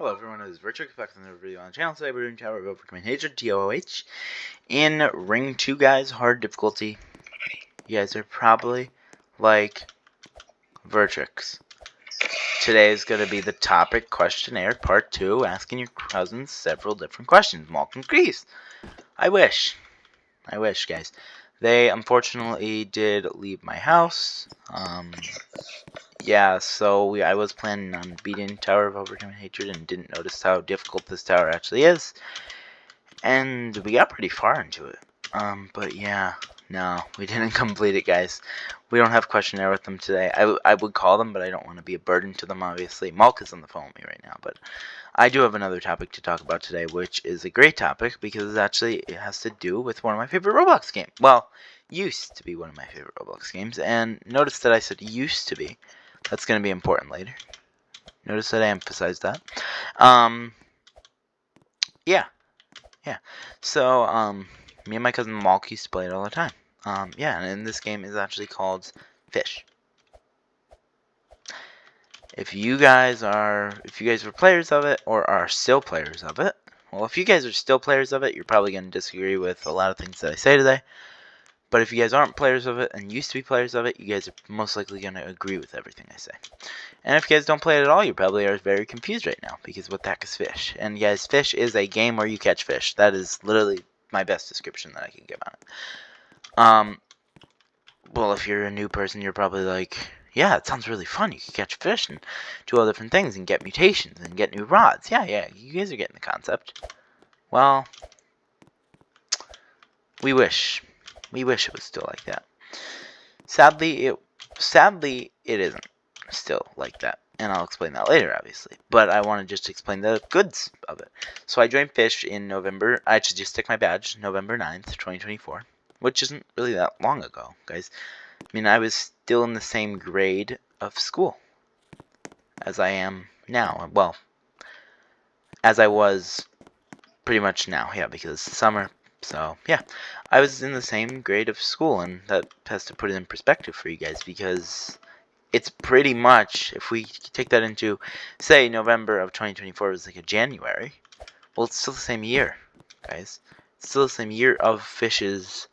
Hello everyone, it is Richard back from the video on the channel. Today we're doing Tower of Overcoming Hatred, ToOH, in Ring 2, guys, hard difficulty. You guys are probably like Vertrix. Today is going to be the topic questionnaire part 2, asking your cousins several different questions. Malcolm Grease. I wish, guys. They unfortunately did leave my house. Yeah, so I was planning on beating Tower of Overcoming Hatred and didn't notice how difficult this tower actually is. And we got pretty far into it. But yeah, no, we didn't complete it, guys. We don't have questionnaire with them today. I would call them, but I don't want to be a burden to them, obviously. Malk is on the phone with me right now, but I do have another topic to talk about today, which is a great topic because it has to do with one of my favorite Roblox games. Well, used to be one of my favorite Roblox games, and notice that I said used to be. That's going to be important later. Notice that I emphasized that. Yeah. So, me and my cousin Malk used to play it all the time. Yeah, and this game is actually called Fisch. If you guys were players of it or are still players of it, well, if you guys are still players of it, you're probably going to disagree with a lot of things that I say today. But if you guys aren't players of it and used to be players of it, you guys are most likely going to agree with everything I say. And if you guys don't play it at all, you probably are very confused right now, because what the heck is Fisch? And guys, Fisch is a game where you catch fish. That is literally my best description that I can give on it. Well, if you're a new person, you're probably like, yeah, it sounds really fun. You can catch fish and do all different things and get mutations and get new rods. Yeah, you guys are getting the concept. Well, we wish it was still like that. Sadly, it isn't still like that, and I'll explain that later, obviously. But I want to just explain the goods of it. So I joined Fisch in November. I actually just took my badge, November 9th, 2024, which isn't really that long ago, guys. I mean, I was still in the same grade of school as I am now. Well, as I was pretty much now, yeah, because it's summer. So, yeah, I was in the same grade of school, and that has to put it in perspective for you guys, because it's pretty much, if we take that into, say, November of 2024 was like a January, well, it's still the same year, guys. It's still the same year of Fisch's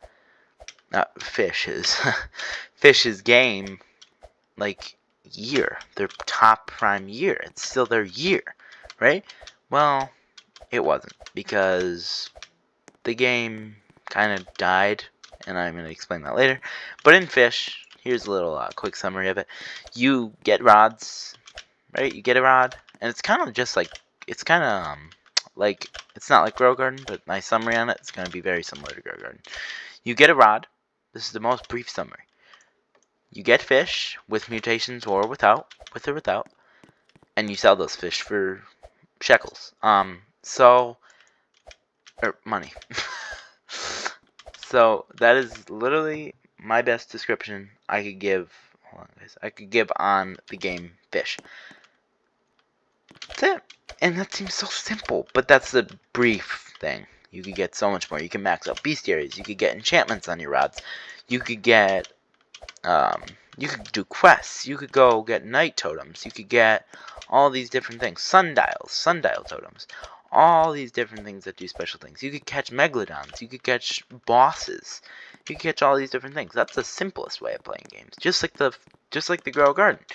game, like, year, their top prime year. It's still their year, right? Well, it wasn't, because the game kind of died, and I'm going to explain that later. But in Fisch, here's a little quick summary of it. You get rods, right? You get a rod, and it's kind of just like, it's kind of like, it's not like Grow Garden, but my summary on it is going to be very similar to Grow Garden. You get a rod. This is the most brief summary. You get fish with mutations or without, and you sell those fish for shekels. Or money. So that is literally my best description I could give. Hold on, guys. I could give on the game Fisch. That's it. And that seems so simple, but that's the brief thing. You could get so much more. You can max out bestiaries. You could get enchantments on your rods. You could get, you could do quests. You could go get night totems. You could get all these different things. Sundial totems. All these different things that do special things. You could catch megalodons. You could catch bosses. You could catch all these different things. That's the simplest way of playing games. Just like the Grow Garden.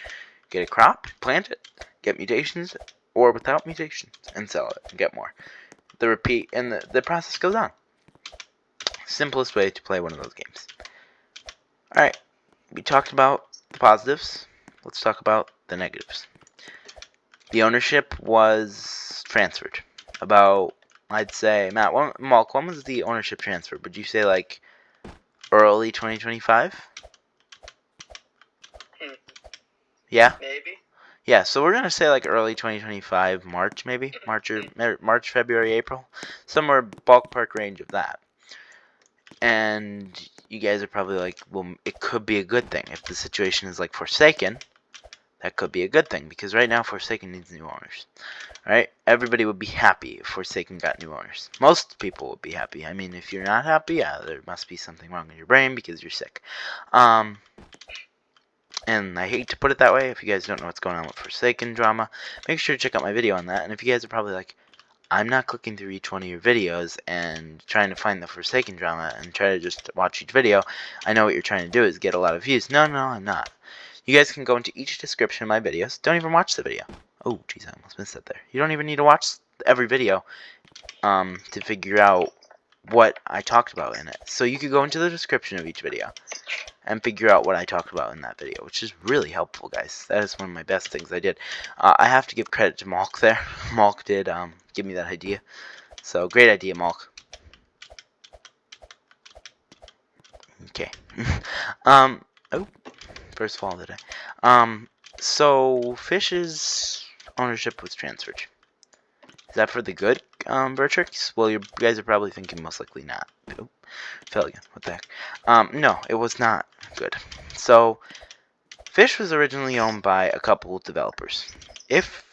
Get a crop, plant it, get mutations, or without mutations, and sell it and get more. The repeat, and the process goes on. Simplest way to play one of those games. Alright, we talked about the positives. Let's talk about the negatives. The ownership was transferred. About, I'd say, Matt, Malk, when was the ownership transfer? Would you say, like, early 2025? Yeah? Maybe. Yeah, so we're going to say, like, early 2025, March, maybe? March, February, April? Somewhere ballpark range of that. And you guys are probably like, well, it could be a good thing. If the situation is like Forsaken, that could be a good thing, because right now Forsaken needs new owners. Right? Everybody would be happy if Forsaken got new owners. Most people would be happy. I mean, if you're not happy, there must be something wrong in your brain because you're sick. And I hate to put it that way. If you guys don't know what's going on with Forsaken drama, make sure to check out my video on that. And if you guys are probably like, I'm not clicking through each one of your videos and trying to find the Forsaken drama and try to just watch each video, I know what you're trying to do is get a lot of views. No, I'm not. You guys can go into each description of my videos. Don't even watch the video. Oh, jeez, I almost missed that there. You don't even need to watch every video to figure out what I talked about in it. So you could go into the description of each video and figure out what I talked about in that video, which is really helpful, guys. That is one of my best things I did. I have to give credit to Malk there. Malk did give me that idea. So, great idea, Malk. Okay. Oh, first fall of the day. So, Fisch's ownership was transferred. Is that for the good, Bertrix? Well, you guys are probably thinking most likely not. Oh, fell again. What the heck? No, it was not good. So, Fisch was originally owned by a couple of developers. If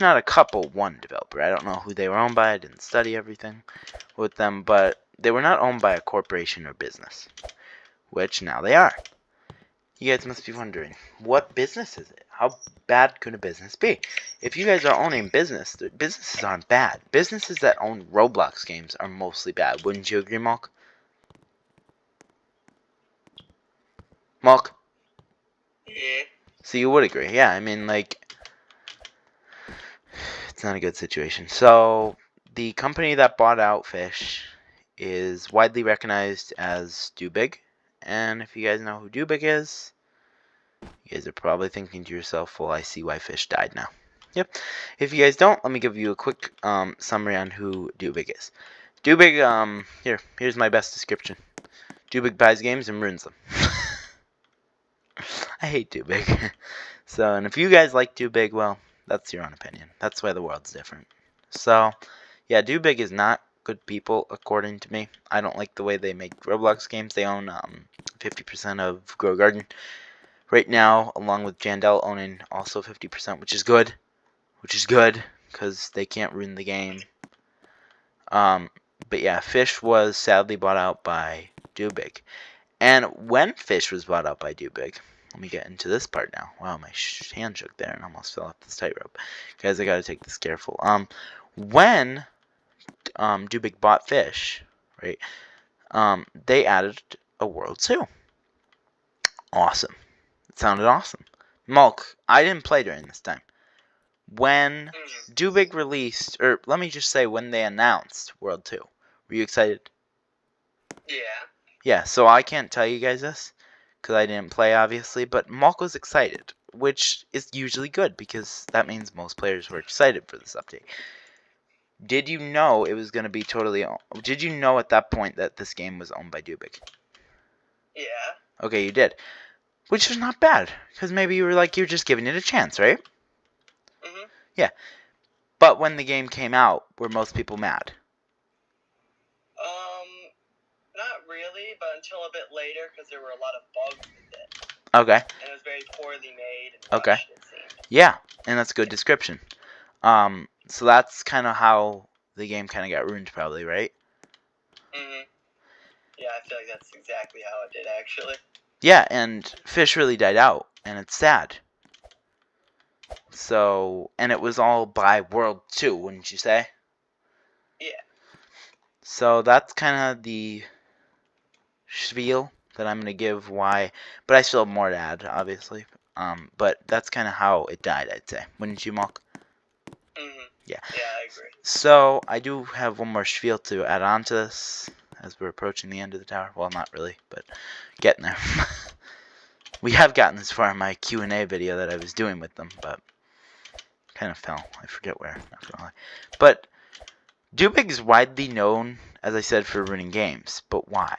not a couple, one developer. I don't know who they were owned by. I didn't study everything with them, but they were not owned by a corporation or business, which now they are. You guys must be wondering, what business is it? How bad could a business be? If you guys are owning business, businesses aren't bad. Businesses that own Roblox games are mostly bad. Wouldn't you agree, Malk? Malk? Yeah. So you would agree. Yeah, I mean, like, it's not a good situation. So, the company that bought out Fisch is widely recognized as ToOH. And if you guys know who ToOH is, you guys are probably thinking to yourself, well, I see why Fisch died now. Yep. If you guys don't, let me give you a quick summary on who ToOH is. ToOH, here's my best description. ToOH buys games and ruins them. I hate ToOH. So, and if you guys like ToOH, well, that's your own opinion. That's why the world's different. So, yeah, ToOH is not good people, according to me. I don't like the way they make Roblox games. They own 50% of Grow Garden right now, along with Jandel owning also 50%, which is good. Because they can't ruin the game. But yeah, Fisch was sadly bought out by ToOH. And when Fisch was bought out by ToOH, let me get into this part now. Wow, my hand shook there and almost fell off this tightrope. Guys, I gotta take this careful. When ToOH bought Fisch, right, they added a World 2. Awesome. It sounded awesome. Malk, I didn't play during this time. When ToOH released, or let me just say when they announced World 2, were you excited? Yeah. Yeah, so I can't tell you guys this, because I didn't play, obviously, but Malk was excited, which is usually good, because that means most players were excited for this update. Did you know it was going to be totally... Did you know at that point that this game was owned by ToOH? Yeah. Okay, you did. Which is not bad, because maybe you were like, you're just giving it a chance, right? Mhm. Yeah. But when the game came out, were most people mad? Not really, but until a bit later, because there were a lot of bugs with it. Okay. And it was very poorly made and Okay. rushed, it seemed. Yeah, and that's a good description. So that's kind of how the game kind of got ruined, probably, right? Mhm. Yeah, I feel like that's exactly how it did, actually. Yeah, and Fisch really died out, and it's sad. So, and it was all by World 2, wouldn't you say? Yeah. So that's kind of the spiel that I'm going to give why, but I still have more to add, obviously. But that's kind of how it died, I'd say. Wouldn't you, Malk? Mhm. Yeah. Yeah, I agree. So, I do have one more spiel to add on to this as we're approaching the end of the tower. Well, not really, but getting there. We have gotten this far in my Q&A video that I was doing with them, but kind of fell. I forget where, not gonna lie. But ToOH is widely known, as I said, for ruining games. But why?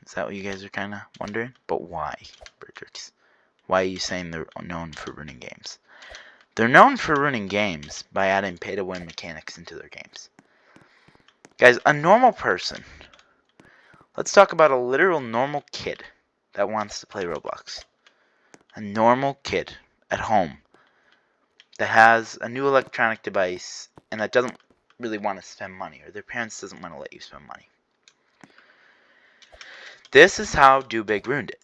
Is that what you guys are kind of wondering? But why, Bertrix? Why are you saying they're known for ruining games? They're known for ruining games by adding pay-to-win mechanics into their games. Guys, a normal person. Let's talk about a literal normal kid that wants to play Roblox. A normal kid at home that has a new electronic device and that doesn't really want to spend money, or their parents doesn't want to let you spend money. This is how ToOH ruined it.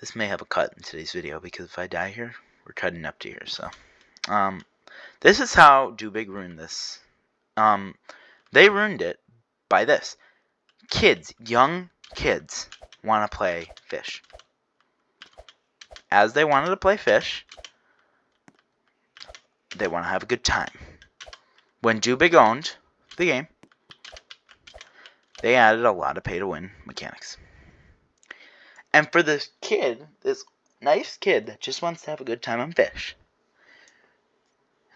this may have a cut in today's video because if I die here, we're cutting up to here. So, this is how DoBig ruined this. They ruined it by this. Kids, young kids, want to play Fish. As they wanted to play Fish, they want to have a good time. When DoBig owned the game, they added a lot of pay-to-win mechanics. And for this kid, this nice kid that just wants to have a good time on Fish,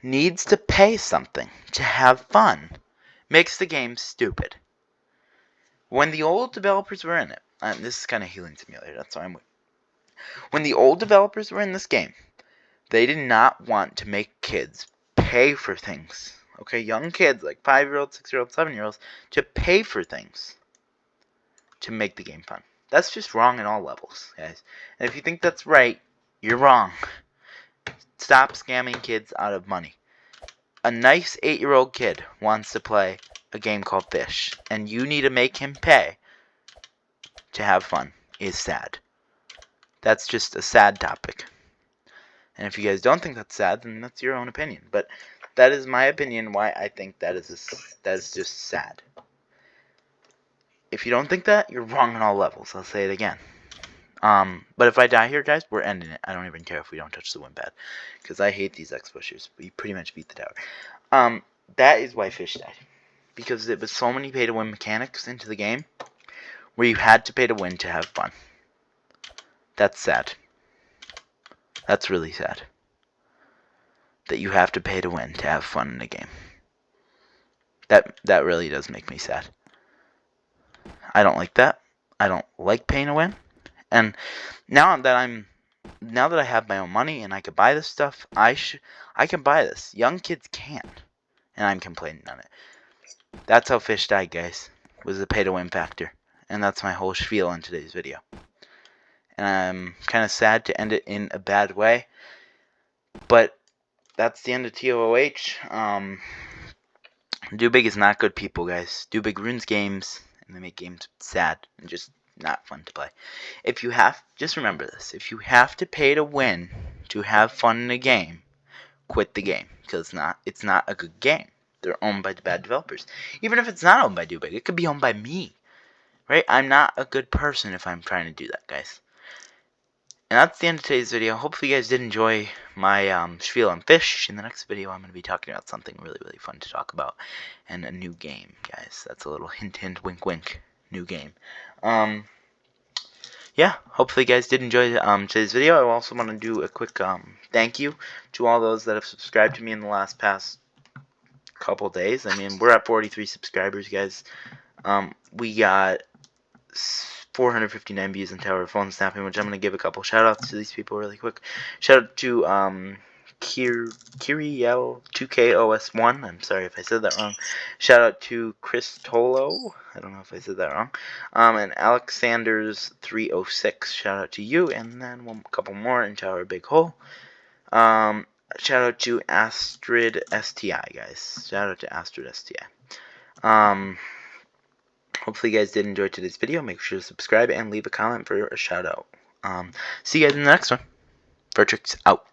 needs to pay something to have fun, makes the game stupid. When the old developers were in it, this is kind of Healing Simulator, that's why I'm with. When the old developers were in this game, they did not want to make kids pay for things. Okay, young kids like 5-year-olds, 6-year-olds, 7-year-olds to pay for things to make the game fun. That's just wrong in all levels, guys. And if you think that's right, you're wrong. Stop scamming kids out of money. A nice 8-year-old kid wants to play a game called Fish, and you need to make him pay to have fun is sad. That's just a sad topic. And if you guys don't think that's sad, then that's your own opinion. But that is my opinion why I think that is just sad. If you don't think that, you're wrong on all levels. I'll say it again. But if I die here, guys, we're ending it. I don't even care if we don't touch the win pad. Because I hate these X-pushers. We pretty much beat the tower. That is why Fish died. Because there was so many pay-to-win mechanics into the game where you had to pay to win to have fun. That's sad. That's really sad. That you have to pay to win to have fun in a game. That really does make me sad. I don't like that. I don't like paying to win. And now that I have my own money and I can buy this stuff, I can buy this. Young kids can't, and I'm complaining on it. That's how Fish died, guys. Was the pay to win factor, and that's my whole spiel in today's video. And I'm kind of sad to end it in a bad way, but that's the end of ToOH. DoBig is not good people, guys. DoBig ruins games, and they make games sad and just not fun to play. Just remember this. If you have to pay to win to have fun in a game, quit the game. Because it's not a good game. They're owned by the bad developers. Even if it's not owned by DoBig, it could be owned by me. Right? I'm not a good person if I'm trying to do that, guys. And that's the end of today's video. Hopefully you guys did enjoy my spiel on Fish. In the next video, I'm going to be talking about something really, really fun to talk about. And a new game, guys. That's a little hint, hint, wink, wink. New game. Yeah, hopefully you guys did enjoy today's video. I also want to do a quick thank you to all those that have subscribed to me in the past couple days. I mean, we're at 43 subscribers, guys. We got 459 views on Tower Phone Snapping, which I'm going to give a couple shout-outs to these people really quick. Shout out to Kiriel2KOS1. I'm sorry if I said that wrong. Shout out to Chris Tolo. I don't know if I said that wrong. And Alexanders306. Shout out to you. And then a couple more in Tower Big Hole. Shout out to Astrid STI, guys. Shout out to Astrid STI. Hopefully you guys did enjoy today's video. Make sure to subscribe and leave a comment for a shout out. See you guys in the next one. Vertrix out.